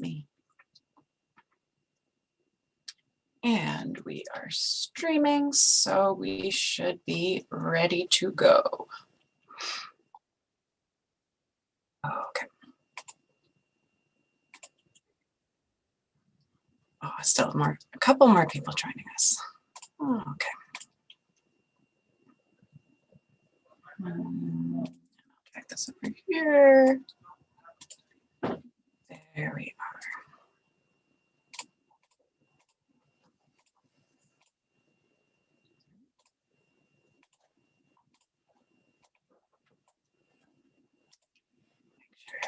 me. And we are streaming, so we should be ready to go. Okay. Oh, still a couple more people joining us. Oh, okay. I'll drag this over here. There we are.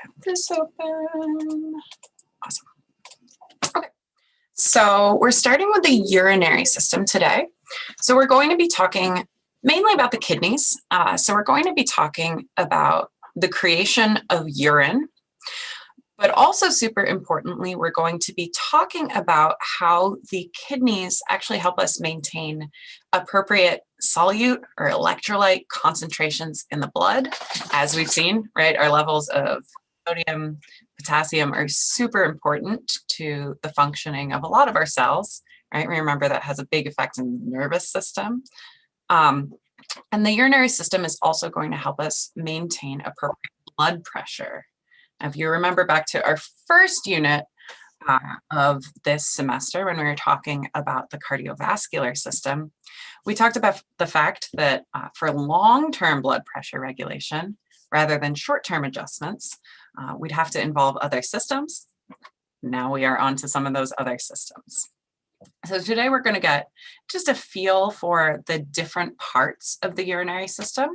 Have this open. Awesome. Okay, so we're starting with the urinary system today. So we're going to be talking mainly about the kidneys. So we're going to be talking about the creation of urine, but also super importantly, we're going to be talking about how the kidneys actually help us maintain appropriate solute or electrolyte concentrations in the blood. As we've seen, right, our levels of sodium, potassium are super important to the functioning of a lot of our cells, right? Remember that has a big effect on the nervous system. And the urinary system is also going to help us maintain appropriate blood pressure. If you remember back to our first unit of this semester, when we were talking about the cardiovascular system, we talked about the fact that for long-term blood pressure regulation, rather than short-term adjustments, we'd have to involve other systems. Now we are on to some of those other systems. So today we're going to get just a feel for the different parts of the urinary system,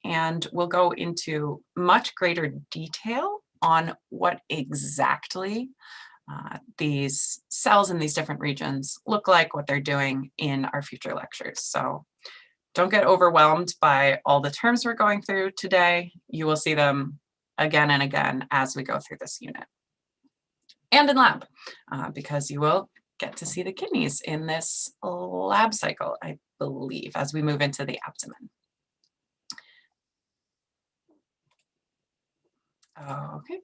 and we'll go into much greater detail on what exactly these cells in these different regions look like, what they're doing in our future lectures. So don't get overwhelmed by all the terms we're going through today. You will see them again and again as we go through this unit. And in lab, because you will get to see the kidneys in this lab cycle, I believe, as we move into the abdomen. Okay.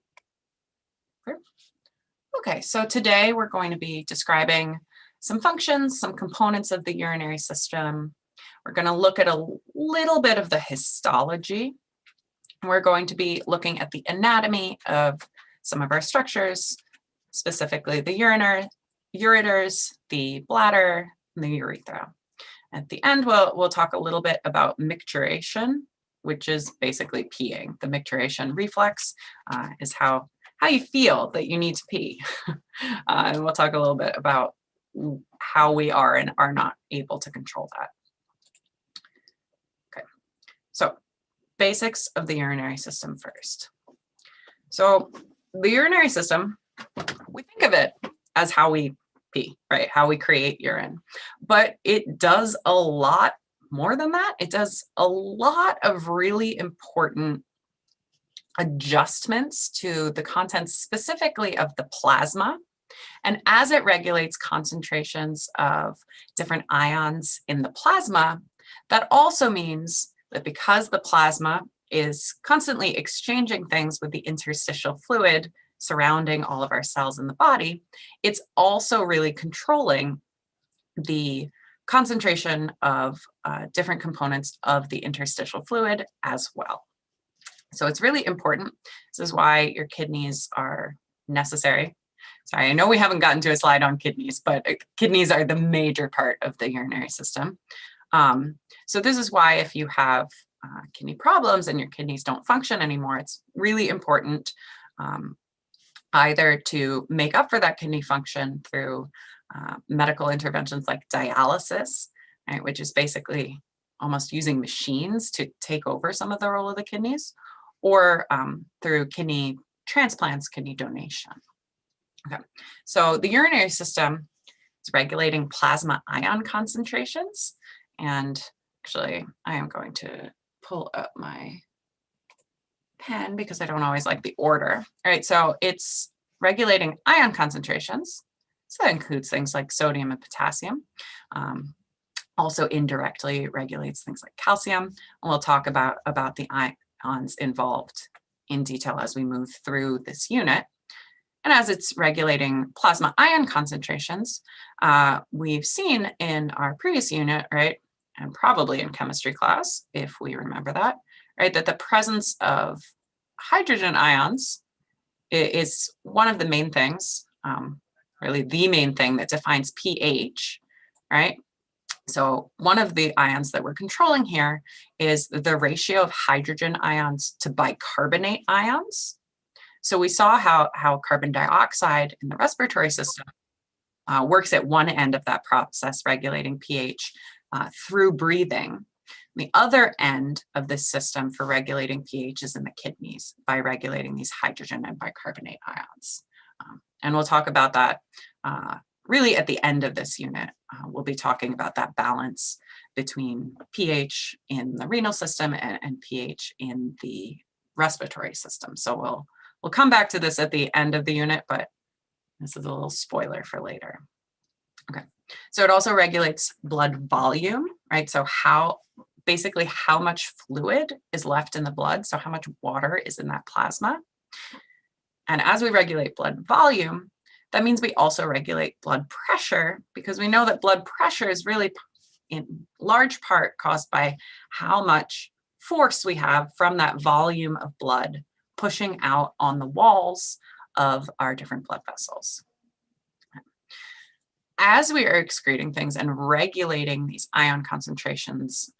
Okay, so today we're going to be describing some functions, some components of the urinary system. We're going to look at a little bit of the histology. We're going to be looking at the anatomy of some of our structures, specifically the ureters, the bladder, and the urethra. At the end, we'll talk a little bit about micturition, which is basically peeing. The micturition reflex is how you feel that you need to pee. And we'll talk a little bit about how we are and are not able to control that. Okay, so basics of the urinary system first. So the urinary system, we think of it as how we pee, right? How we create urine. But it does a lot more than that. It does a lot of really important adjustments to the contents specifically of the plasma. And as it regulates concentrations of different ions in the plasma, that also means that because the plasma is constantly exchanging things with the interstitial fluid surrounding all of our cells in the body, it's also really controlling the concentration of different components of the interstitial fluid as well. So it's really important. This is why your kidneys are necessary. Sorry, I know we haven't gotten to a slide on kidneys, but kidneys are the major part of the urinary system. So this is why if you have kidney problems and your kidneys don't function anymore, it's really important either to make up for that kidney function through medical interventions like dialysis, right, which is basically almost using machines to take over some of the role of the kidneys, or through kidney transplants, kidney donation. Okay, so the urinary system is regulating plasma ion concentrations, and actually I am going to pull up my pen because I don't always like the order. All right, so it's regulating ion concentrations. So that includes things like sodium and potassium. Also indirectly regulates things like calcium. And we'll talk about the ions involved in detail as we move through this unit. And as it's regulating plasma ion concentrations, we've seen in our previous unit, right, and probably in chemistry class, if we remember that, right, that the presence of hydrogen ions is one of the main things, really the main thing that defines pH, right? So one of the ions that we're controlling here is the ratio of hydrogen ions to bicarbonate ions. So we saw how carbon dioxide in the respiratory system works at one end of that process, regulating pH through breathing. The other end of this system for regulating pH is in the kidneys by regulating these hydrogen and bicarbonate ions. And we'll talk about that really at the end of this unit. We'll be talking about that balance between pH in the renal system and pH in the respiratory system. So we'll come back to this at the end of the unit, but this is a little spoiler for later. Okay, so it also regulates blood volume, right? So basically how much fluid is left in the blood, so how much water is in that plasma. And as we regulate blood volume, that means we also regulate blood pressure, because we know that blood pressure is really in large part caused by how much force we have from that volume of blood pushing out on the walls of our different blood vessels. As we are excreting things and regulating these ion concentrations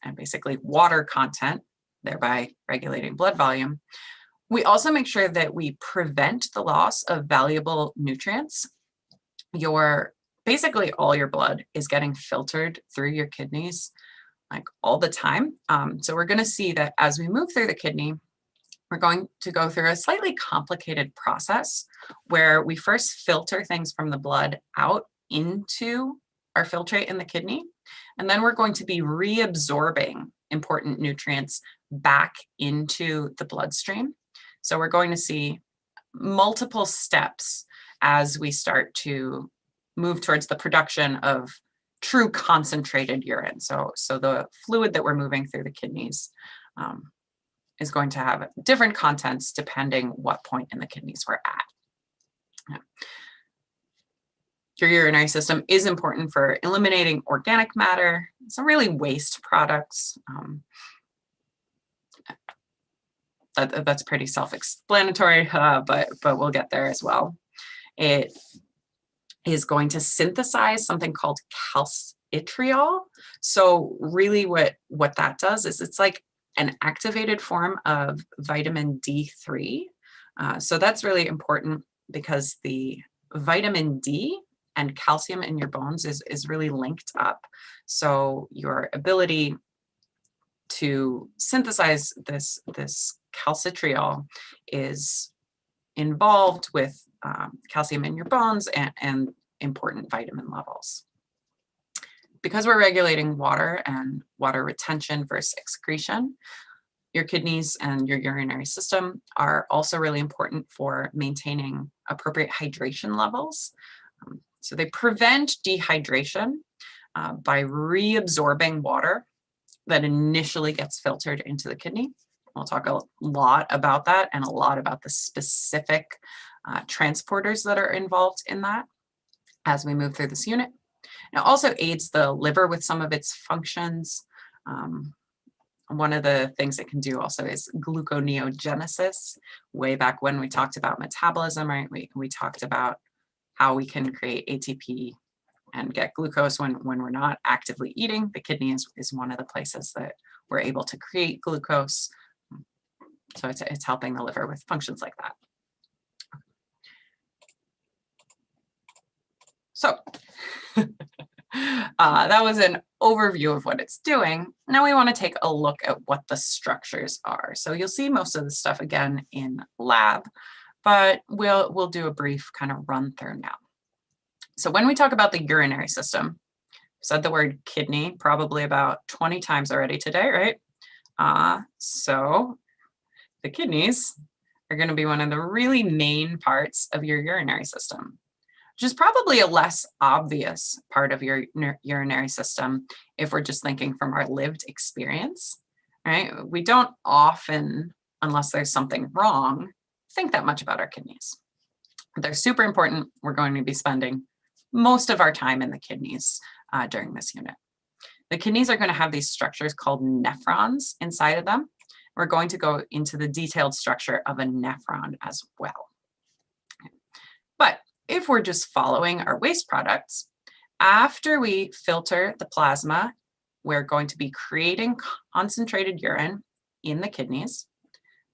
and basically water content, thereby regulating blood volume, we also make sure that we prevent the loss of valuable nutrients. Basically all your blood is getting filtered through your kidneys like all the time. So we're going to see that as we move through the kidney, we're going to go through a slightly complicated process where we first filter things from the blood out into our filtrate in the kidney, and then we're going to be reabsorbing important nutrients back into the bloodstream. So we're going to see multiple steps as we start to move towards the production of true concentrated urine. So the fluid that we're moving through the kidneys is going to have different contents depending what point in the kidneys we're at. Yeah. Your urinary system is important for eliminating organic matter, some really waste products. That's pretty self-explanatory, but we'll get there as well. It is going to synthesize something called calcitriol. So really what that does is it's like an activated form of vitamin D3. So that's really important because the vitamin D and calcium in your bones is really linked up. So your ability to synthesize this calcitriol is involved with calcium in your bones and important vitamin levels. Because we're regulating water and water retention versus excretion, your kidneys and your urinary system are also really important for maintaining appropriate hydration levels. So they prevent dehydration by reabsorbing water that initially gets filtered into the kidney. We'll talk a lot about that and a lot about the specific transporters that are involved in that as we move through this unit. It also aids the liver with some of its functions. One of the things it can do also is gluconeogenesis. Way back when we talked about metabolism, right? We talked about how we can create ATP and get glucose when we're not actively eating. The kidney is one of the places that we're able to create glucose. So it's helping the liver with functions like that. So that was an overview of what it's doing. Now we want to take a look at what the structures are. So you'll see most of the stuff again in lab, but we'll do a brief kind of run through now. So when we talk about the urinary system, I've said the word kidney probably about 20 times already today, right? So the kidneys are going to be one of the really main parts of your urinary system, which is probably a less obvious part of your urinary system if we're just thinking from our lived experience, right? We don't often, unless there's something wrong, think that much about our kidneys. They're super important. We're going to be spending most of our time in the kidneys during this unit. The kidneys are going to have these structures called nephrons inside of them. We're going to go into the detailed structure of a nephron as well. But if we're just following our waste products, after we filter the plasma, we're going to be creating concentrated urine in the kidneys.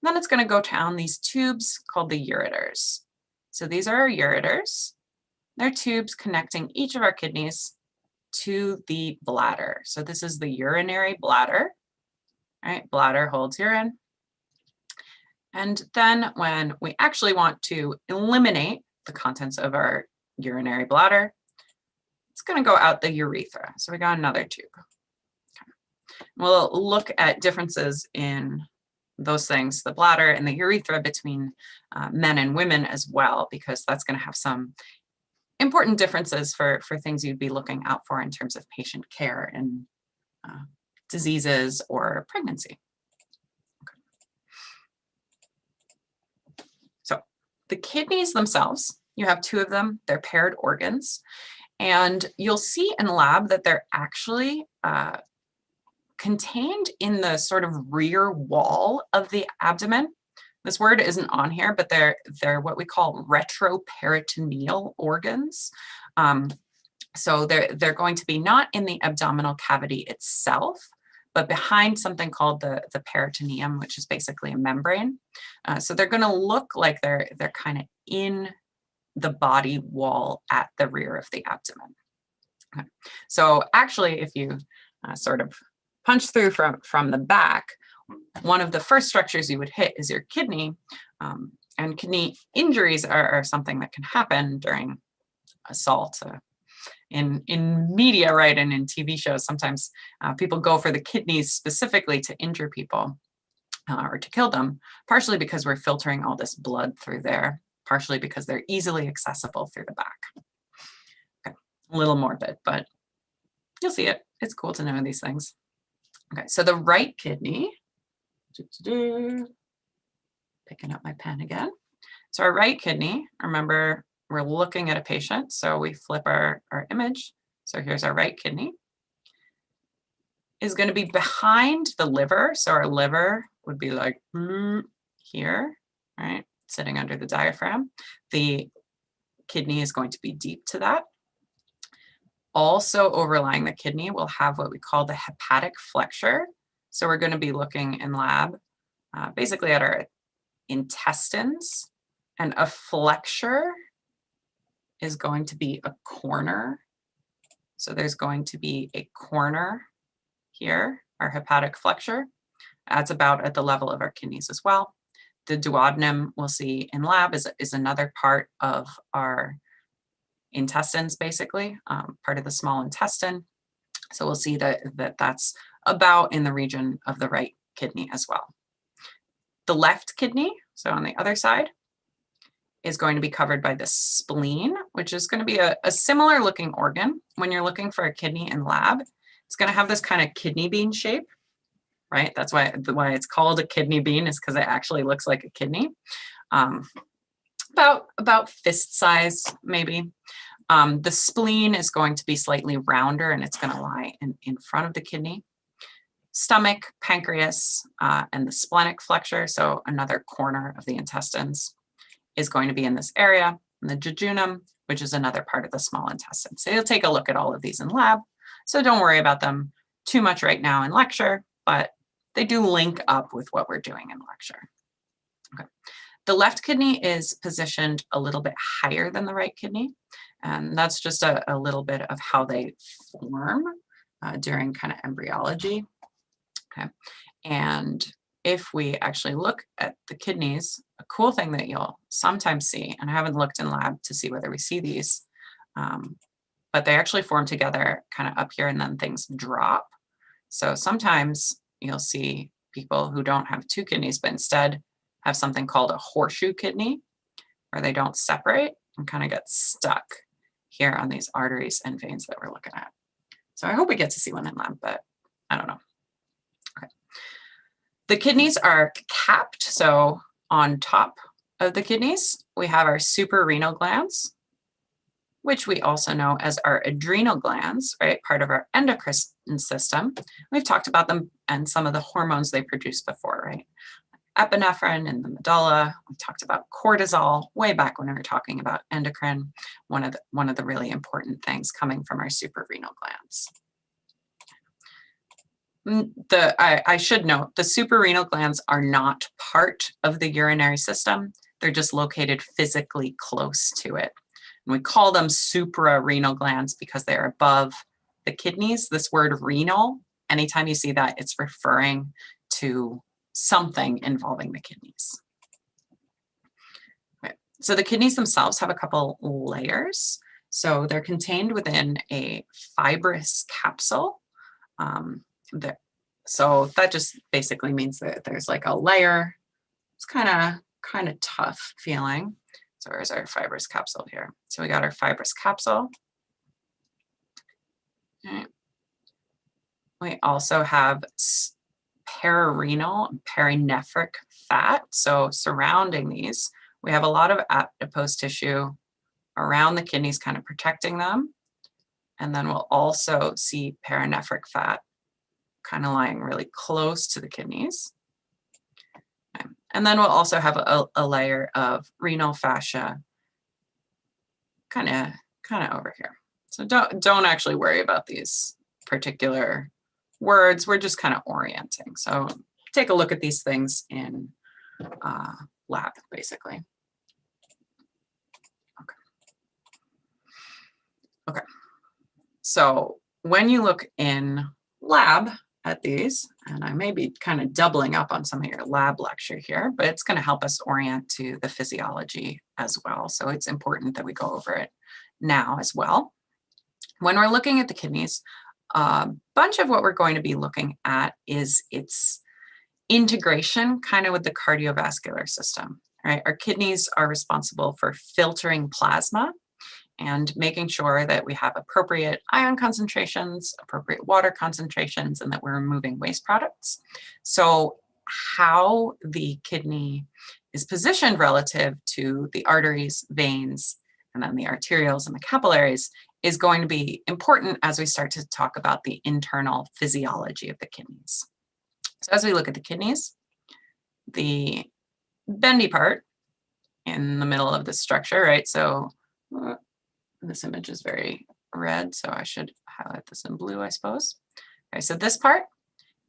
Then it's going to go down these tubes called the ureters. So these are our ureters. They're tubes connecting each of our kidneys to the bladder. So this is the urinary bladder. Right? Bladder holds urine. And then when we actually want to eliminate the contents of our urinary bladder, it's going to go out the urethra. So we got another tube. Okay. We'll look at differences in those things, the bladder and the urethra, between men and women as well, because that's going to have some important differences for things you'd be looking out for in terms of patient care and diseases or pregnancy. Okay. So the kidneys themselves, you have two of them, they're paired organs, and you'll see in lab that they're actually contained in the sort of rear wall of the abdomen. This word isn't on here, but they're what we call retroperitoneal organs. So they're going to be not in the abdominal cavity itself, but behind something called the peritoneum, which is basically a membrane. So they're going to look like they're kind of in the body wall at the rear of the abdomen. Okay. So actually, if you sort of punch through from the back, one of the first structures you would hit is your kidney, and kidney injuries are something that can happen during assault. In media, right, and in TV shows, sometimes people go for the kidneys specifically to injure people or to kill them, partially because we're filtering all this blood through there, partially because they're easily accessible through the back. Okay. A little morbid, but you'll see it. It's cool to know these things. Okay, so the right kidney, picking up my pen again. So our right kidney, remember, we're looking at a patient, so we flip our image. So here's our right kidney, is going to be behind the liver. So our liver would be like here, right, sitting under the diaphragm. The kidney is going to be deep to that. Also overlying the kidney, we'll have what we call the hepatic flexure. So we're going to be looking in lab basically at our intestines, and a flexure is going to be a corner. So there's going to be a corner here, our hepatic flexure. That's about at the level of our kidneys as well. The duodenum we'll see in lab is another part of our intestines, basically, part of the small intestine. So we'll see that's about in the region of the right kidney as well. The left kidney, so on the other side, is going to be covered by the spleen, which is going to be a similar looking organ. When you're looking for a kidney in lab, it's going to have this kind of kidney bean shape, right? That's why it's called a kidney bean, is because it actually looks like a kidney. About fist size, maybe. The spleen is going to be slightly rounder, and it's going to lie in front of the kidney. Stomach, pancreas, and the splenic flexure, so another corner of the intestines, is going to be in this area. And the jejunum, which is another part of the small intestine. So you'll take a look at all of these in lab. So don't worry about them too much right now in lecture, but they do link up with what we're doing in lecture. Okay. The left kidney is positioned a little bit higher than the right kidney. And that's just a little bit of how they form during kind of embryology. Okay. And if we actually look at the kidneys, a cool thing that you'll sometimes see, and I haven't looked in lab to see whether we see these, but they actually form together kind of up here and then things drop. So sometimes you'll see people who don't have two kidneys, but instead have something called a horseshoe kidney, where they don't separate and kind of get stuck here on these arteries and veins that we're looking at. So I hope we get to see one in lab, but I don't know. Okay. The kidneys are capped, so on top of the kidneys, we have our suprarenal glands, which we also know as our adrenal glands, right? Part of our endocrine system. We've talked about them and some of the hormones they produce before, right? Epinephrine in the medulla. We talked about cortisol way back when we were talking about endocrine, one of the really important things coming from our suprarenal glands. I should note, the suprarenal glands are not part of the urinary system. They're just located physically close to it. And we call them suprarenal glands because they're above the kidneys. This word renal, anytime you see that, it's referring to something involving the kidneys. Okay. So the kidneys themselves have a couple layers. So they're contained within a fibrous capsule. So that just basically means that there's like a layer. It's kind of tough feeling. So where's our fibrous capsule here? So we got our fibrous capsule. Okay. We also have perirenal and perinephric fat. So surrounding these, we have a lot of adipose tissue around the kidneys, kind of protecting them. And then we'll also see perinephric fat kind of lying really close to the kidneys. Okay. And then we'll also have a layer of renal fascia kind of over here. So don't actually worry about these particular words. We're just kind of orienting. So take a look at these things in lab, basically. Okay. So when you look in lab at these, and I may be kind of doubling up on some of your lab lecture here, but it's going to help us orient to the physiology as well. So it's important that we go over it now as well. When we're looking at the kidneys, a bunch of what we're going to be looking at is its integration kind of with the cardiovascular system, right? Our kidneys are responsible for filtering plasma and making sure that we have appropriate ion concentrations, appropriate water concentrations, and that we're removing waste products. So how the kidney is positioned relative to the arteries, veins, and then the arterioles and the capillaries is going to be important as we start to talk about the internal physiology of the kidneys. So as we look at the kidneys, the bendy part in the middle of the structure, right? So this image is very red, so I should highlight this in blue, I suppose. Okay, so this part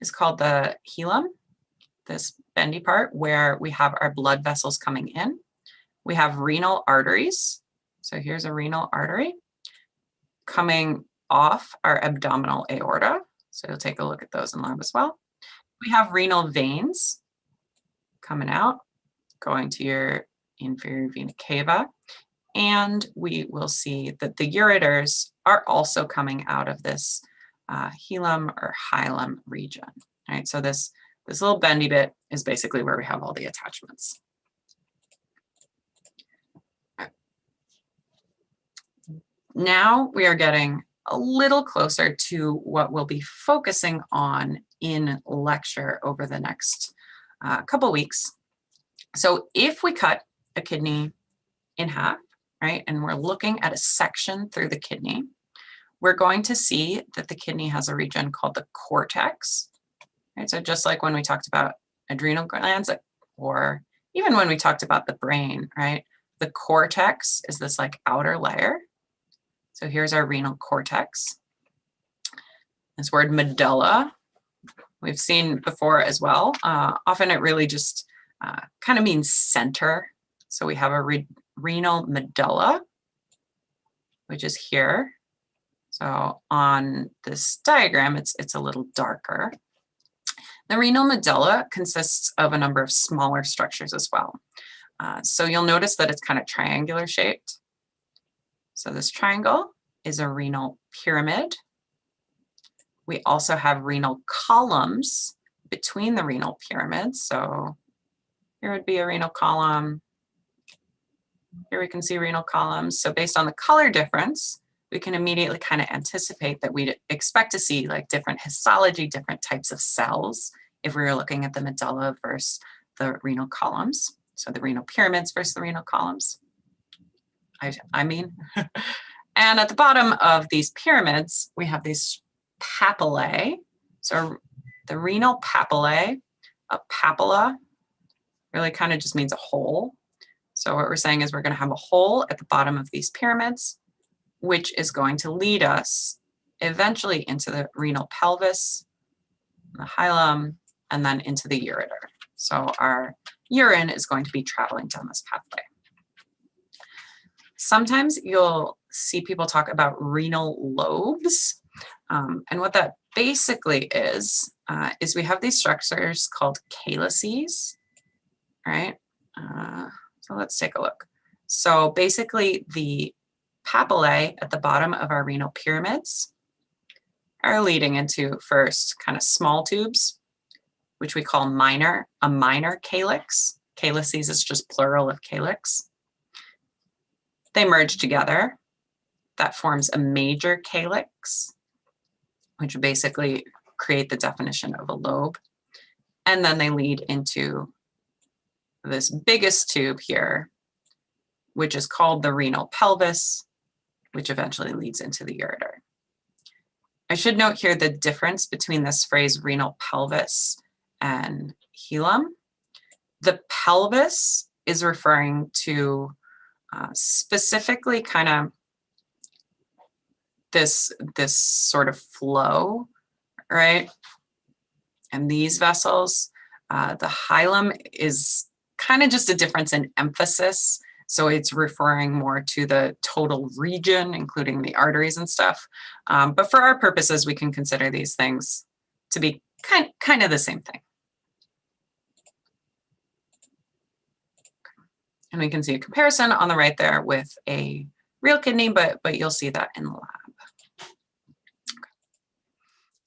is called the hilum, this bendy part where we have our blood vessels coming in. We have renal arteries. So here's a renal artery coming off our abdominal aorta. So you'll take a look at those in lab as well. We have renal veins coming out, going to your inferior vena cava. And we will see that the ureters are also coming out of this hilum or hilum region. All right, so this little bendy bit is basically where we have all the attachments. Right. Now we are getting a little closer to what we'll be focusing on in lecture over the next couple weeks. So if we cut a kidney in half, right, and we're looking at a section through the kidney, we're going to see that the kidney has a region called the cortex. Right? So just like when we talked about adrenal glands, or even when we talked about the brain, right, the cortex is this like outer layer. So here's our renal cortex. This word medulla, we've seen before as well. Often it really just kind of means center. So we have a renal medulla, which is here. So on this diagram, it's a little darker. The renal medulla consists of a number of smaller structures as well. So you'll notice that it's kind of triangular shaped. So this triangle is a renal pyramid. We also have renal columns between the renal pyramids. So here would be a renal column. Here we can see renal columns. So based on the color difference, we can immediately kind of anticipate that we'd expect to see like different histology, different types of cells if we were looking at the medulla versus the renal columns. So the renal pyramids versus the renal columns. I mean, and at the bottom of these pyramids, we have these papillae. So the renal papillae, a papilla really kind of just means a hole. So what we're saying is we're going to have a hole at the bottom of these pyramids, which is going to lead us eventually into the renal pelvis, the hilum, and then into the ureter. So our urine is going to be traveling down this pathway. Sometimes you'll see people talk about renal lobes. And what that basically is we have these structures called calyces, right? So let's take a look. So basically the papillae at the bottom of our renal pyramids are leading into first kind of small tubes, which we call a minor calyx. Calyces is just plural of calyx. They merge together. That forms a major calyx, which would basically create the definition of a lobe. And then they lead into this biggest tube here, which is called the renal pelvis, which eventually leads into the ureter. I should note here the difference between this phrase renal pelvis and hilum. The pelvis is referring to specifically kind of this sort of flow, right? And these vessels, the hilum is kind of just a difference in emphasis. So it's referring more to the total region, including the arteries and stuff. But for our purposes, we can consider these things to be kind of the same thing. And we can see a comparison on the right there with a real kidney, but you'll see that in the lab.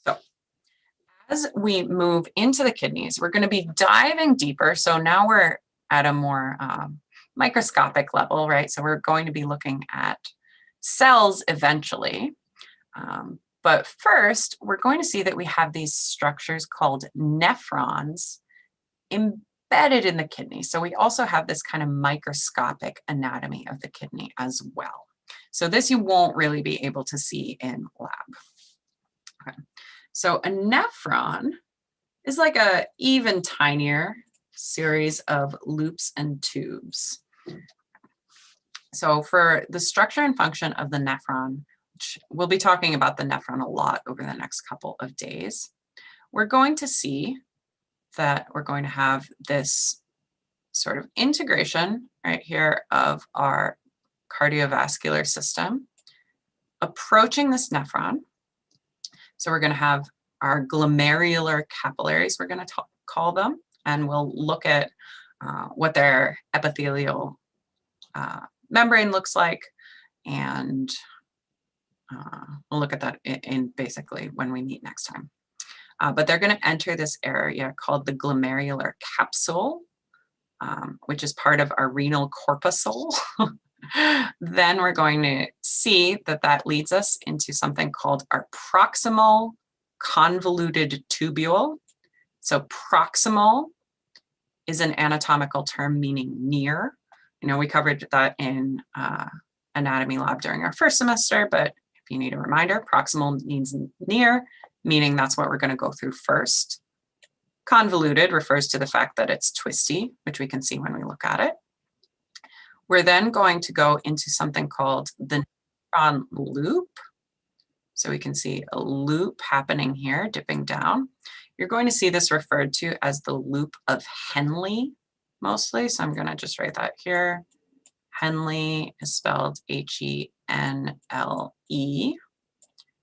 So as we move into the kidneys, we're going to be diving deeper. So now we're at a more microscopic level, right? So we're going to be looking at cells eventually. But first, we're going to see that we have these structures called nephrons embedded in the kidney. So we also have this kind of microscopic anatomy of the kidney as well. So this you won't really be able to see in lab. Okay. So a nephron is like a even tinier series of loops and tubes. So for the structure and function of the nephron, which we'll be talking about the nephron a lot over the next couple of days, we're going to see that we're going to have this sort of integration right here of our cardiovascular system approaching this nephron. So we're going to have our glomerular capillaries, we're going to call them, and we'll look at what their epithelial membrane looks like, and we'll look at that in basically when we meet next time. But they're going to enter this area called the glomerular capsule, which is part of our renal corpuscle. Then we're going to see that that leads us into something called our proximal convoluted tubule. So proximal is an anatomical term meaning near. You know, we covered that in anatomy lab during our first semester, but if you need a reminder, proximal means near, meaning that's what we're going to go through first. Convoluted refers to the fact that it's twisty, which we can see when we look at it. We're then going to go into something called the Nephron Loop. So we can see a loop happening here, dipping down. You're going to see this referred to as the loop of Henle mostly. So I'm going to just write that here. Henle is spelled Henle.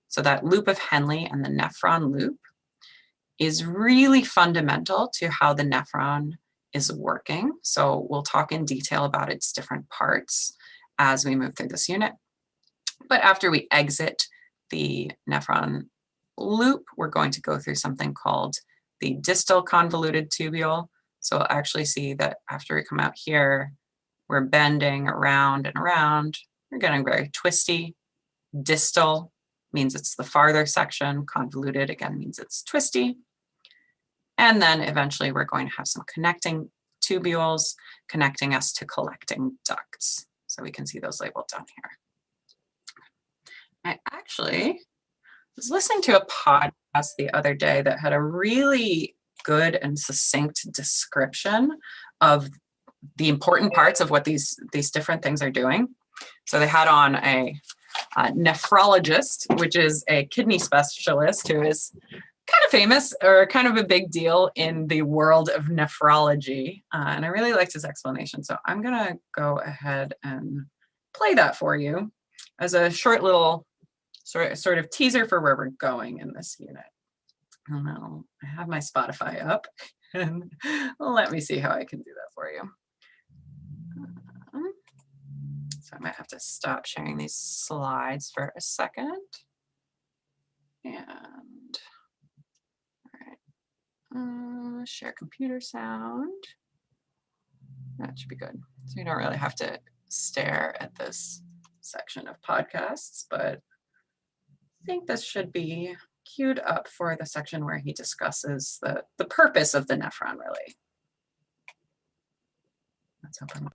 So that loop of Henle and the nephron loop is really fundamental to how the nephron is working. So we'll talk in detail about its different parts as we move through this unit. But after we exit the nephron loop, we're going to go through something called the distal convoluted tubule. So we'll actually see that after we come out here, we're bending around and around. We're getting very twisty. Distal means it's the farther section. Convoluted, again, means it's twisty. And then eventually we're going to have some connecting tubules connecting us to collecting ducts. So we can see those labeled down here. I actually was listening to a podcast the other day that had a really good and succinct description of the important parts of what these different things are doing. So they had on a nephrologist, which is a kidney specialist who is kind of famous or kind of a big deal in the world of nephrology. And I really liked his explanation. So I'm going to go ahead and play that for you as a short little sort of teaser for where we're going in this unit. And now I have my Spotify up, and let me see how I can do that for you. So I might have to stop sharing these slides for a second. And all right, share computer sound. That should be good. So you don't really have to stare at this section of podcasts, but I think this should be queued up for the section where he discusses the purpose of the nephron, really.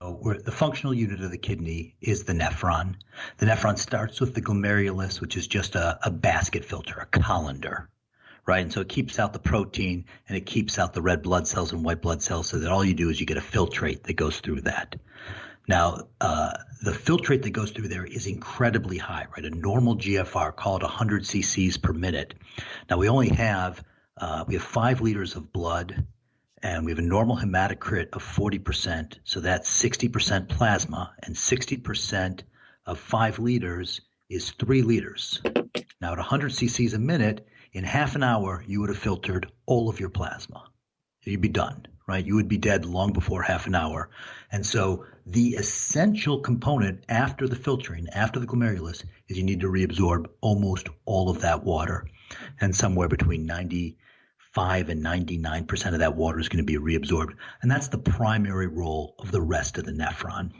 Where the functional unit of the kidney is the nephron. The nephron starts with the glomerulus, which is just a basket filter, a colander, right? And so it keeps out the protein and it keeps out the red blood cells and white blood cells, so that all you do is you get a filtrate that goes through that. Now, the filtrate that goes through there is incredibly high, right? A normal GFR, call it 100 cc's per minute. Now, we have 5 liters of blood, and we have a normal hematocrit of 40%. So that's 60% plasma, and 60% of 5 liters is 3 liters. Now, at 100 cc's a minute, in half an hour, you would have filtered all of your plasma. You'd be done, right? You would be dead long before half an hour. And so the essential component after the filtering, after the glomerulus, is you need to reabsorb almost all of that water. And somewhere between 95 and 99% of that water is going to be reabsorbed. And that's the primary role of the rest of the nephron.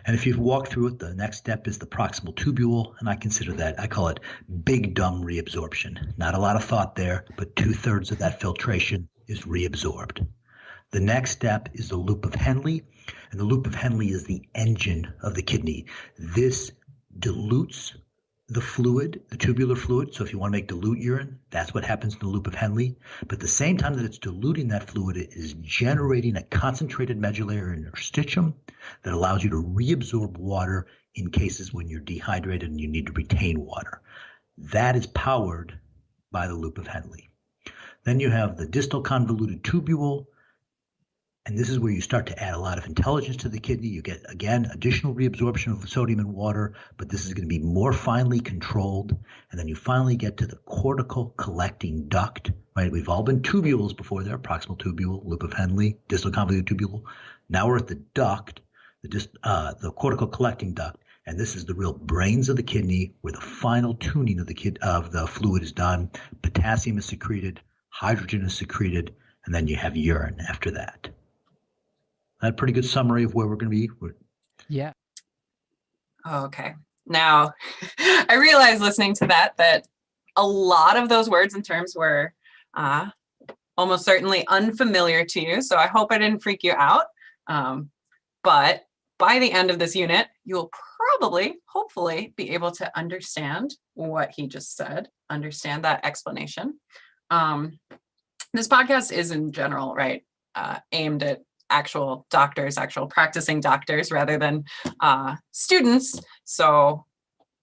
And if you walk through it, the next step is the proximal tubule, and I consider that, I call it big dumb reabsorption. Not a lot of thought there, but 2/3 of that filtration is reabsorbed. The next step is the loop of Henle, and the loop of Henle is the engine of the kidney. This dilutes the fluid, the tubular fluid. So if you want to make dilute urine, that's what happens in the loop of Henle. But at the same time that it's diluting that fluid, it is generating a concentrated medullary interstitium that allows you to reabsorb water in cases when you're dehydrated and you need to retain water. That is powered by the loop of Henle. Then you have the distal convoluted tubule, and this is where you start to add a lot of intelligence to the kidney. You get, again, additional reabsorption of sodium and water, but this is going to be more finely controlled. And then you finally get to the cortical collecting duct, right? We've all been tubules before there, proximal tubule, loop of Henle, distal convoluted tubule. Now we're at the duct, the cortical collecting duct, and this is the real brains of the kidney, where the final tuning of the fluid is done. Potassium is secreted, hydrogen is secreted, and then you have urine after that. That pretty good summary of where we're going to be. Yeah. Okay. Now, I realized listening to that a lot of those words and terms were almost certainly unfamiliar to you. So I hope I didn't freak you out. But by the end of this unit, you'll probably, hopefully, be able to understand what he just said, understand that explanation. This podcast is in general, right, aimed at actual doctors, actual practicing doctors rather than students. So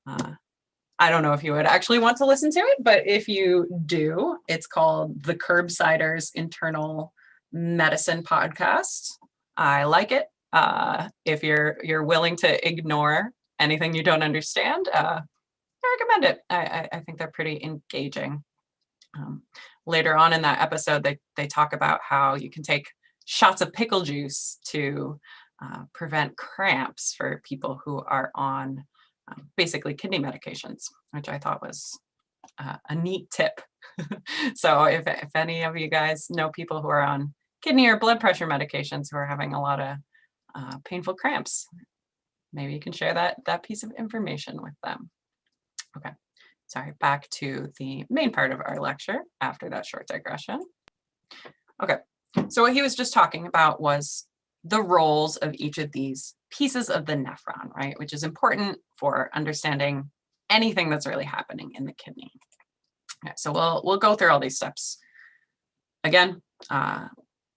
I don't know if you would actually want to listen to it, but if you do, it's called the Curbsiders Internal Medicine Podcast. I like it. If you're willing to ignore anything you don't understand, I recommend it. I think they're pretty engaging. Later on in that episode, they talk about how you can take shots of pickle juice to prevent cramps for people who are on basically kidney medications, which I thought was a neat tip. So if any of you guys know people who are on kidney or blood pressure medications who are having a lot of painful cramps, maybe you can share that piece of information with them. Okay, sorry, back to the main part of our lecture after that short digression. Okay, So what he was just talking about was the roles of each of these pieces of the nephron, right? Which is important for understanding anything that's really happening in the kidney. Okay, so we'll go through all these steps again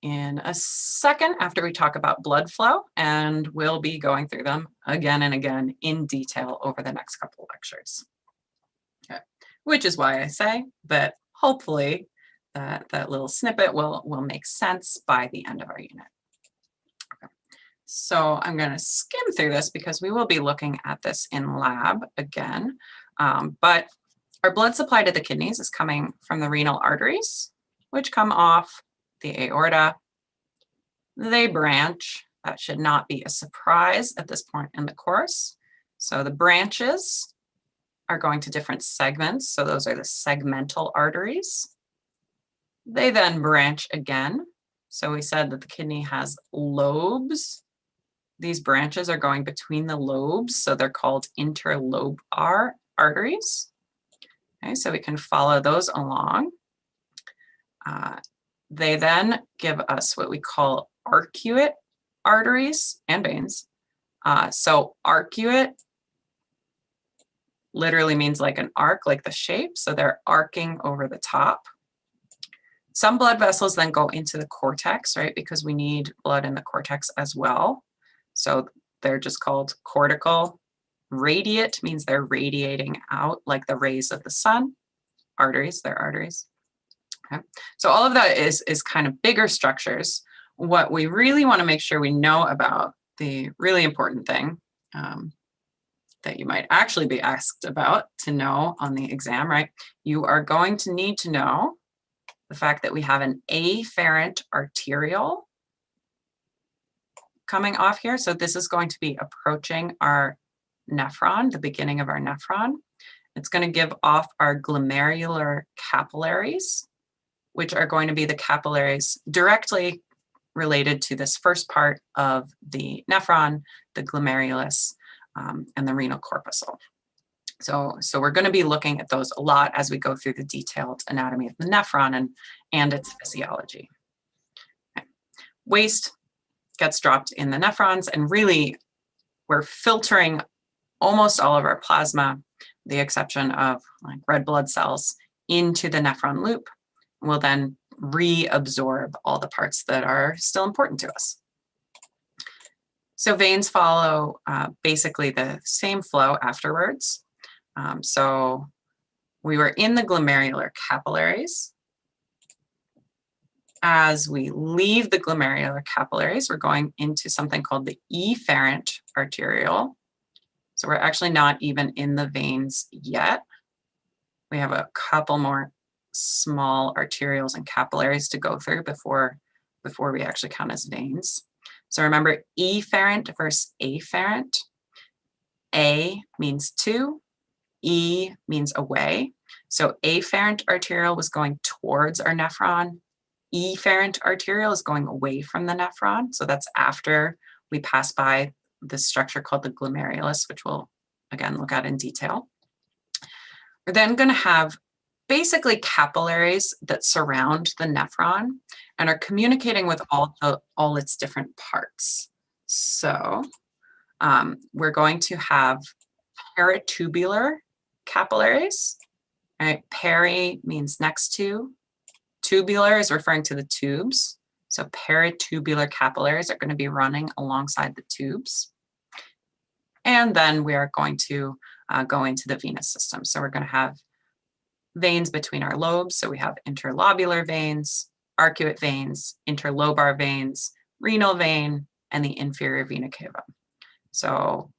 in a second after we talk about blood flow, and we'll be going through them again and again in detail over the next couple of lectures. Okay. Which is why I say that hopefully that little snippet will make sense by the end of our unit. Okay. So I'm going to skim through this because we will be looking at this in lab again, but our blood supply to the kidneys is coming from the renal arteries, which come off the aorta. They branch. That should not be a surprise at this point in the course. So the branches are going to different segments. So those are the segmental arteries. They then branch again. So we said that the kidney has lobes. These branches are going between the lobes, so they're called interlobar arteries. Okay, so we can follow those along. They then give us what we call arcuate arteries and veins. So arcuate literally means like an arc, like the shape. So they're arcing over the top. Some blood vessels then go into the cortex, right? Because we need blood in the cortex as well. So they're just called cortical. Radiate means they're radiating out like the rays of the sun. Arteries, they're arteries. Okay. So all of that is kind of bigger structures. What we really want to make sure we know about, the really important thing that you might actually be asked about to know on the exam, right? You are going to need to know the fact that we have an afferent arteriole coming off here. So this is going to be approaching our nephron, the beginning of our nephron. It's going to give off our glomerular capillaries, which are going to be the capillaries directly related to this first part of the nephron, the glomerulus, and the renal corpuscle. So we're going to be looking at those a lot as we go through the detailed anatomy of the nephron and its physiology. Okay. Waste gets dropped in the nephrons, and really we're filtering almost all of our plasma, the exception of like red blood cells, into the nephron loop. We'll then reabsorb all the parts that are still important to us. So veins follow basically the same flow afterwards. So we were in the glomerular capillaries. As we leave the glomerular capillaries, we're going into something called the efferent arteriole. So we're actually not even in the veins yet. We have a couple more small arterioles and capillaries to go through before we actually count as veins. So remember, efferent versus afferent. A means to, E means away. So afferent arteriole was going towards our nephron. Efferent arteriole is going away from the nephron. So that's after we pass by this structure called the glomerulus, which we'll again look at in detail. We're then going to have basically capillaries that surround the nephron and are communicating with all its different parts. So we're going to have peritubular capillaries. Right? Peri means next to. Tubular is referring to the tubes. So peritubular capillaries are going to be running alongside the tubes. And then we are going to go into the venous system. So we're going to have veins between our lobes. So we have interlobular veins, arcuate veins, interlobar veins, renal vein, and the inferior vena cava. So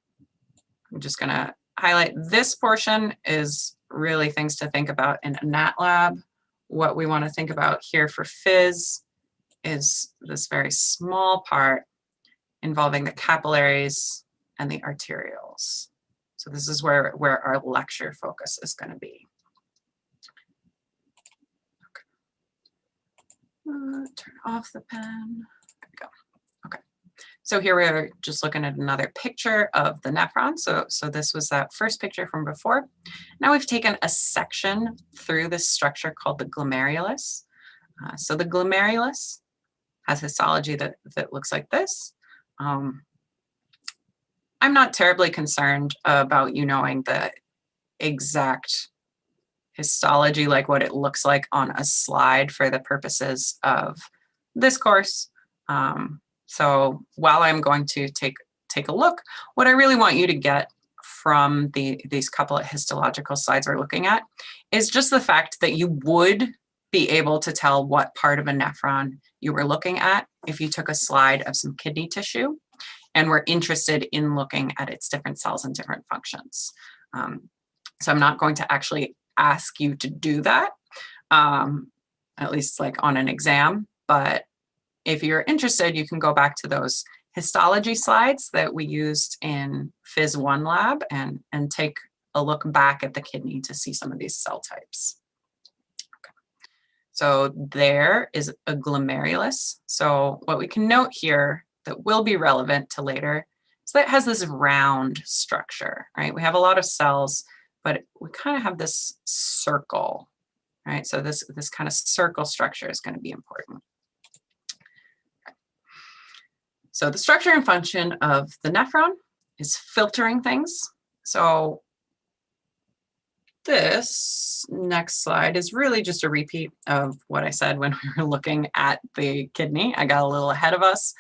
I'm just going to highlight this portion is really things to think about in a nat lab. What we want to think about here for phys is this very small part involving the capillaries and the arterioles. So this is where our lecture focus is going to be. Okay. Turn off the pen. There we go. Okay. So here we're just looking at another picture of the nephron. So this was that first picture from before. Now we've taken a section through this structure called the glomerulus. So the glomerulus has histology that looks like this. I'm not terribly concerned about you knowing the exact histology, like what it looks like on a slide for the purposes of this course. So while I'm going to take a look, what I really want you to get from these couple of histological slides we're looking at is just the fact that you would be able to tell what part of a nephron you were looking at if you took a slide of some kidney tissue and were interested in looking at its different cells and different functions. So I'm not going to actually ask you to do that, at least like on an exam, but if you're interested, you can go back to those histology slides that we used in Phys 1 lab and take a look back at the kidney to see some of these cell types. Okay. So there is a glomerulus. So what we can note here that will be relevant to later is that it has this round structure, right? We have a lot of cells, but we kind of have this circle, right? So this kind of circle structure is going to be important. So the structure and function of the nephron is filtering things. So this next slide is really just a repeat of what I said when we were looking at the kidney. I got a little ahead of us.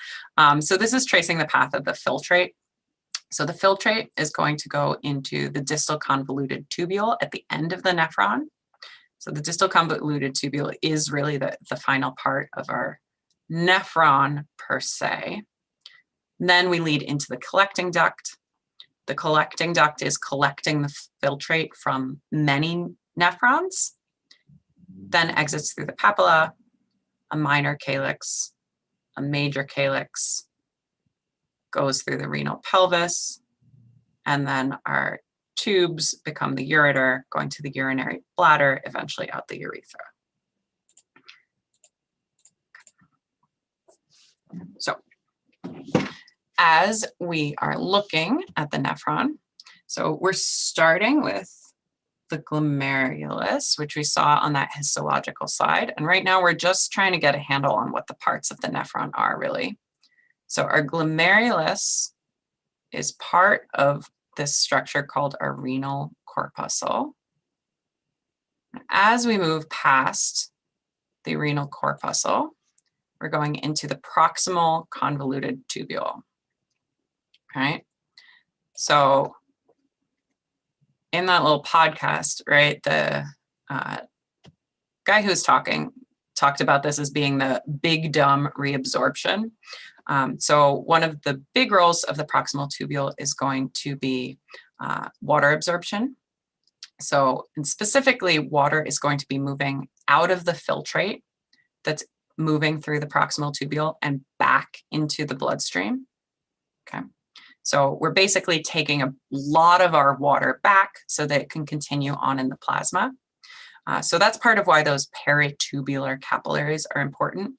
So this is tracing the path of the filtrate. So the filtrate is going to go into the distal convoluted tubule at the end of the nephron. So the distal convoluted tubule is really the final part of our nephron per se. Then we lead into the collecting duct. The collecting duct is collecting the filtrate from many nephrons, then exits through the papilla, a minor calyx, a major calyx, goes through the renal pelvis, and then our tubes become the ureter, going to the urinary bladder, eventually out the urethra. So as we are looking at the nephron, so we're starting with the glomerulus, which we saw on that histological slide. And right now we're just trying to get a handle on what the parts of the nephron are really. So our glomerulus is part of this structure called our renal corpuscle. As we move past the renal corpuscle, we're going into the proximal convoluted tubule. Right? So in that little podcast, right, the guy who's talked about this as being the big dumb reabsorption. So one of the big roles of the proximal tubule is going to be water absorption. So, and specifically, water is going to be moving out of the filtrate that's moving through the proximal tubule and back into the bloodstream. Okay. So we're basically taking a lot of our water back so that it can continue on in the plasma. So that's part of why those peritubular capillaries are important.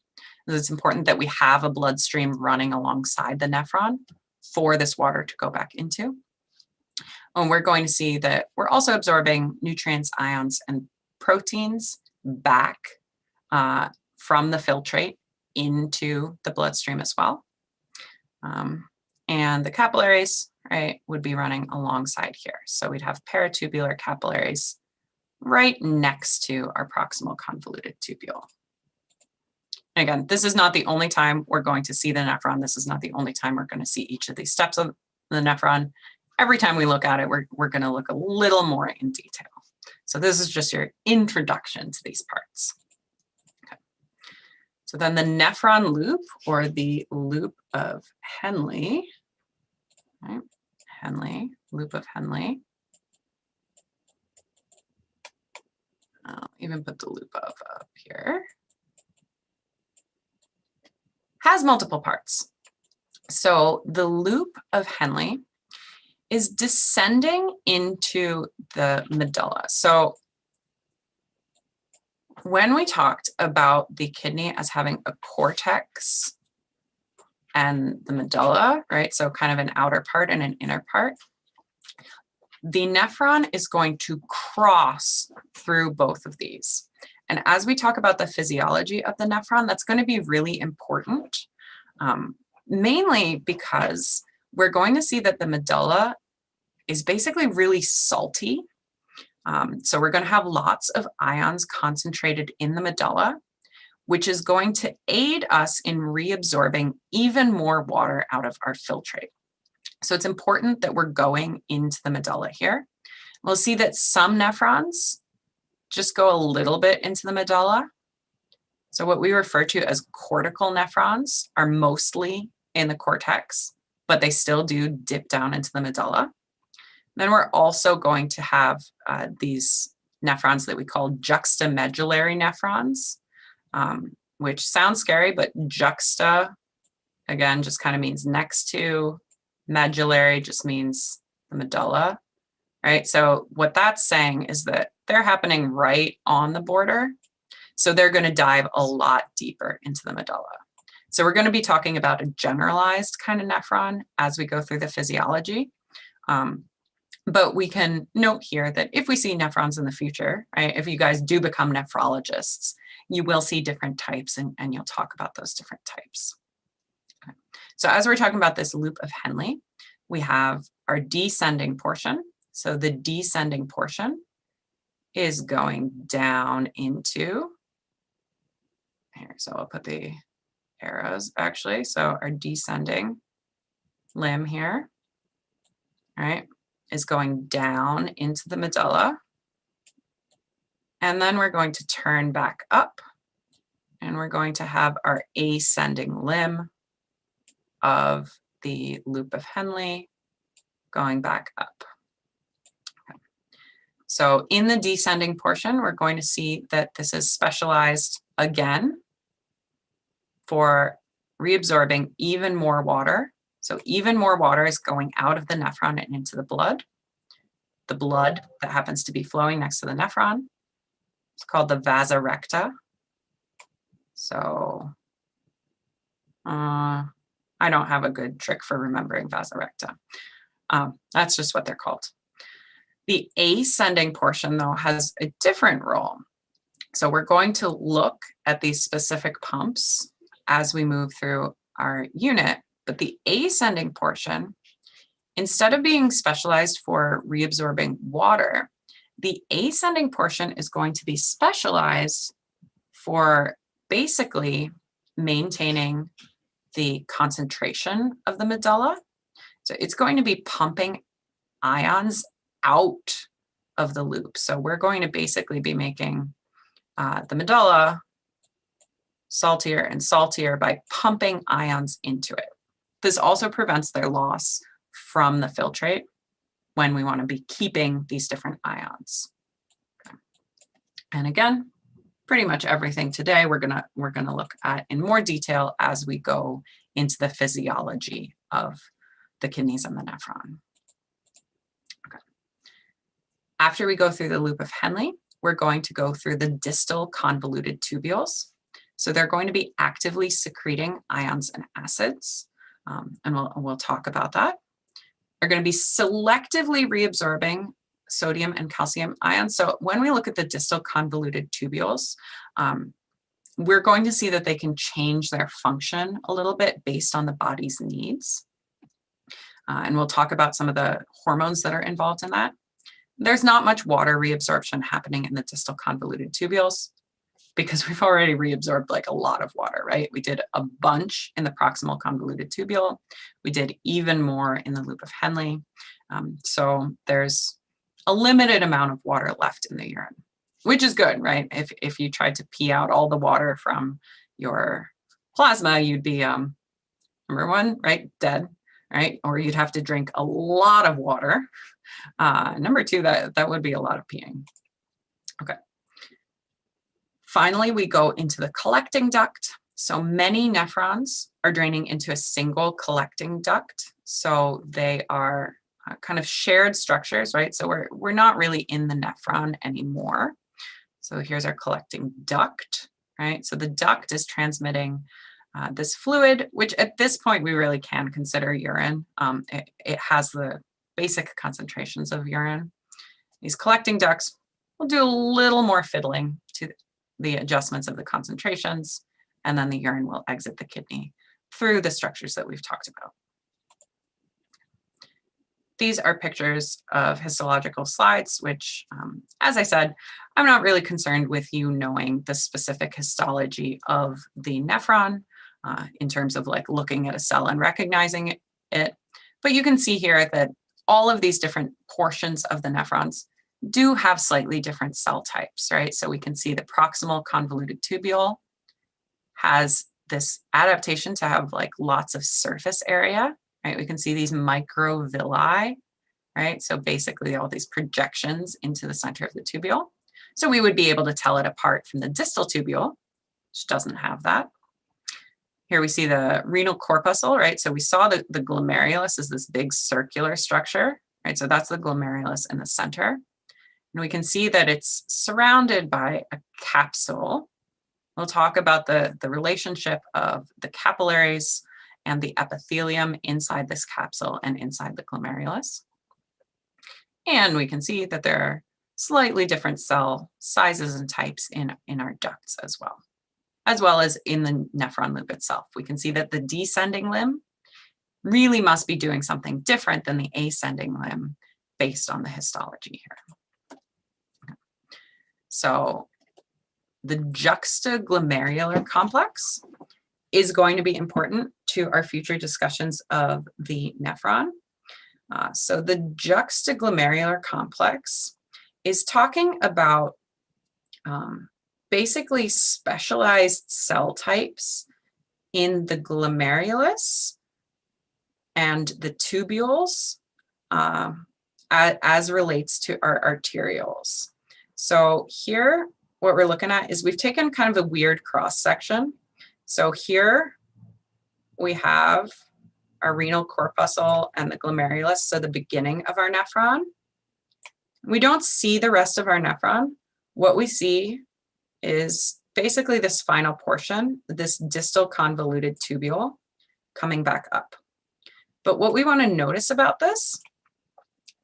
It's important that we have a bloodstream running alongside the nephron for this water to go back into. And we're going to see that we're also absorbing nutrients, ions, and proteins back from the filtrate into the bloodstream as well. And the capillaries, right, would be running alongside here. So we'd have peritubular capillaries right next to our proximal convoluted tubule. Again, this is not the only time we're going to see the nephron. This is not the only time we're going to see each of these steps of the nephron. Every time we look at it, we're going to look a little more in detail. So this is just your introduction to these parts. Okay. So then the nephron loop, or the loop of Henle, right? Henle, loop of Henle. I'll even put the loop of up here. Has multiple parts. So the loop of Henle is descending into the medulla. So when we talked about the kidney as having a cortex and the medulla, right? So kind of an outer part and an inner part. The nephron is going to cross through both of these. And as we talk about the physiology of the nephron, that's going to be really important, mainly because we're going to see that the medulla is basically really salty. So we're going to have lots of ions concentrated in the medulla, which is going to aid us in reabsorbing even more water out of our filtrate. So it's important that we're going into the medulla here. We'll see that some nephrons just go a little bit into the medulla. So what we refer to as cortical nephrons are mostly in the cortex, but they still do dip down into the medulla. Then we're also going to have these nephrons that we call juxtamedullary nephrons, which sounds scary, but juxta, again, just kind of means next to. Medullary just means the medulla, right? So what that's saying is that they're happening right on the border. So they're going to dive a lot deeper into the medulla. So we're going to be talking about a generalized kind of nephron as we go through the physiology. But we can note here that if we see nephrons in the future, right, if you guys do become nephrologists, you will see different types and you'll talk about those different types. Okay. So as we're talking about this loop of Henle, we have our descending portion. So the descending portion is going down into, here, so I'll put the arrows actually. So our descending limb here, right, is going down into the medulla. And then we're going to turn back up and we're going to have our ascending limb of the loop of Henle going back up. Okay. So in the descending portion, we're going to see that this is specialized again for reabsorbing even more water. So even more water is going out of the nephron and into the blood. The blood that happens to be flowing next to the nephron. It's called the vasa recta. So I don't have a good trick for remembering vasa recta. That's just what they're called. The ascending portion, though, has a different role. So we're going to look at these specific pumps as we move through our unit. But the ascending portion, instead of being specialized for reabsorbing water, the ascending portion is going to be specialized for basically maintaining the concentration of the medulla. So it's going to be pumping ions out of the loop. So we're going to basically be making the medulla saltier and saltier by pumping ions into it. This also prevents their loss from the filtrate when we want to be keeping these different ions. Okay. And again, pretty much everything today we're gonna look at in more detail as we go into the physiology of the kidneys and the nephron. Okay. After we go through the loop of Henle, we're going to go through the distal convoluted tubules. So they're going to be actively secreting ions and acids, and we'll talk about that. They're going to be selectively reabsorbing sodium and calcium ions. So when we look at the distal convoluted tubules, we're going to see that they can change their function a little bit based on the body's needs. And we'll talk about some of the hormones that are involved in that. There's not much water reabsorption happening in the distal convoluted tubules because we've already reabsorbed like a lot of water, right? We did a bunch in the proximal convoluted tubule. We did even more in the loop of Henle. So there's a limited amount of water left in the urine, which is good, right? If you tried to pee out all the water from your plasma, you'd be, number one, right, dead, right? Or you'd have to drink a lot of water. Number two, that would be a lot of peeing. Okay. Finally, we go into the collecting duct. So many nephrons are draining into a single collecting duct. So they are kind of shared structures, right? So we're not really in the nephron anymore. So here's our collecting duct, right? So the duct is transmitting this fluid, which at this point we really can consider urine. It has the basic concentrations of urine. These collecting ducts will do a little more fiddling to the adjustments of the concentrations, and then the urine will exit the kidney through the structures that we've talked about. These are pictures of histological slides, which, as I said, I'm not really concerned with you knowing the specific histology of the nephron in terms of like looking at a cell and recognizing it. But you can see here that all of these different portions of the nephrons do have slightly different cell types, right? So we can see the proximal convoluted tubule has this adaptation to have like lots of surface area, right? We can see these microvilli, right? So basically all these projections into the center of the tubule. So we would be able to tell it apart from the distal tubule, which doesn't have that. Here we see the renal corpuscle, right? So we saw the glomerulus is this big circular structure, right? So that's the glomerulus in the center. And we can see that it's surrounded by a capsule. We'll talk about the relationship of the capillaries and the epithelium inside this capsule and inside the glomerulus. And we can see that there are slightly different cell sizes and types in our ducts as well as in the nephron loop itself. We can see that the descending limb really must be doing something different than the ascending limb based on the histology here. So the juxtaglomerular complex is going to be important to our future discussions of the nephron. So the juxtaglomerular complex is talking about basically specialized cell types in the glomerulus and the tubules as relates to our arterioles. So here, what we're looking at is we've taken kind of a weird cross section. So here we have our renal corpuscle and the glomerulus, so the beginning of our nephron. We don't see the rest of our nephron. What we see is basically this final portion, this distal convoluted tubule coming back up. But what we want to notice about this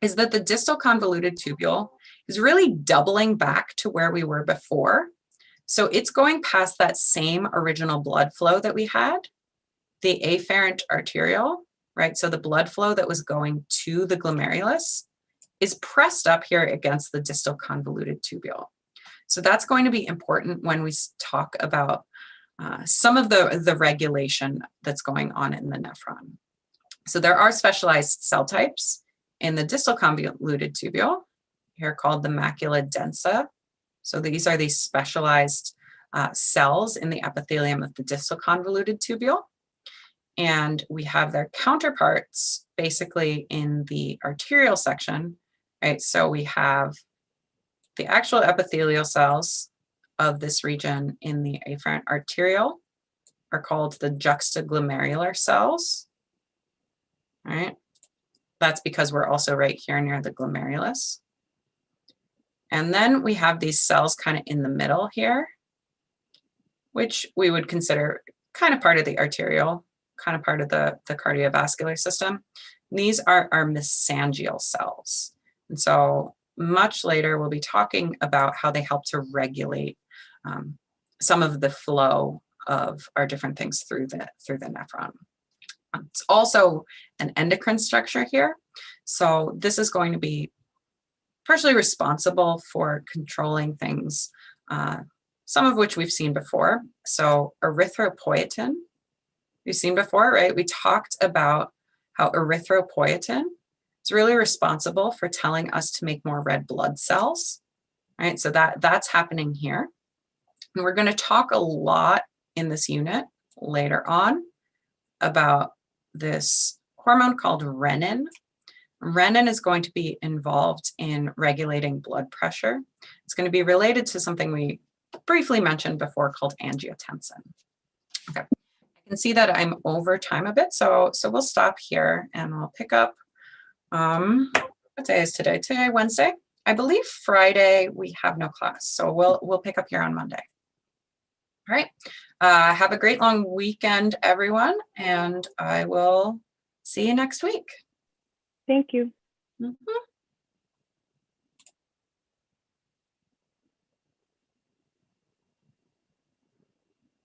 is that the distal convoluted tubule is really doubling back to where we were before. So it's going past that same original blood flow that we had, the Efferent Arteriole, right? So the blood flow that was going to the glomerulus is pressed up here against the distal convoluted tubule. So that's going to be important when we talk about some of the regulation that's going on in the nephron. So there are specialized cell types in the distal convoluted tubule, here called the macula densa. So these are these specialized cells in the epithelium of the distal convoluted tubule. And we have their counterparts basically in the arterial section, right? So we have the actual epithelial cells of this region in the Efferent Arteriole are called the juxtaglomerular cells, right? That's because we're also right here near the glomerulus. And then we have these cells kind of in the middle here, which we would consider kind of part of the arteriole, kind of part of the cardiovascular system. And these are our mesangial cells. And so much later, we'll be talking about how they help to regulate some of the flow of our different things through the nephron. It's also an endocrine structure here. So this is going to be partially responsible for controlling things, some of which we've seen before. So erythropoietin, we've seen before, right? We talked about how erythropoietin is really responsible for telling us to make more red blood cells, right? So that's happening here. And we're going to talk a lot in this unit later on about this hormone called renin. Renin is going to be involved in regulating blood pressure. It's going to be related to something we briefly mentioned before called angiotensin. Okay, I can see that I'm over time a bit, so we'll stop here and we'll pick up. What day is today? Today, Wednesday. I believe Friday we have no class, so we'll pick up here on Monday. All right. Have a great long weekend, everyone, and I will see you next week. Thank you. Mm-hmm.